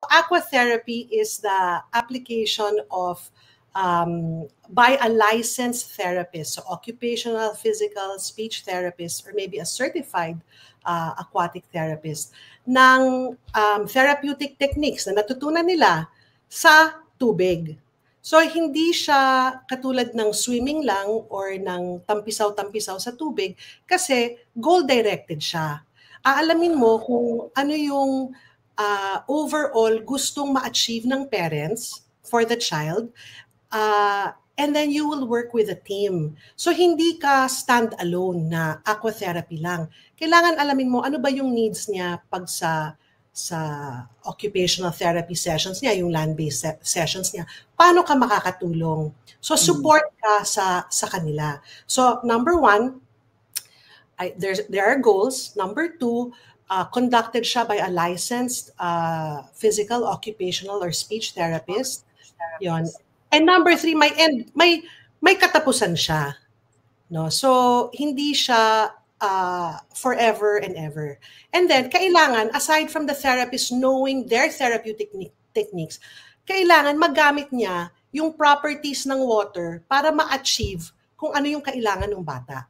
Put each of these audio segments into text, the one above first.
aquatherapy is the application of by a licensed therapist, so occupational, physical, speech therapist, or maybe a certified aquatic therapist, ng therapeutic techniques na natutunan nila sa tubig. So hindi siya katulad ng swimming lang or ng tampisaw-tampisaw sa tubig kasi goal-directed siya. Aalamin mo kung ano yung overall gustong ma-achieve ng parents for the child, and then you will work with a team. So hindi ka stand-alone na aquatherapy lang. Kailangan alamin mo ano ba yung needs niya pag sa occupational therapy sessions niya, yung land-based sessions niya, paano ka makakatulong? So support ka sa kanila. So number one, there are goals. Number two, conducted siya by a licensed physical, occupational, or speech therapist. Yon. And number three, may katapusan siya. No? So hindi siya forever and ever. And then, kailangan, aside from the therapist knowing their therapeutic techniques, kailangan magamit niya yung properties ng water para ma-achieve kung ano yung kailangan ng bata.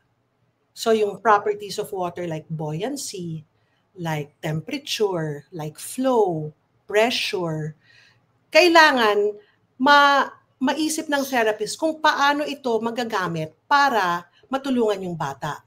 So, yung properties of water like buoyancy, like temperature, like flow, pressure, kailangan maisip ng therapist kung paano ito magagamit para matulungan yung bata.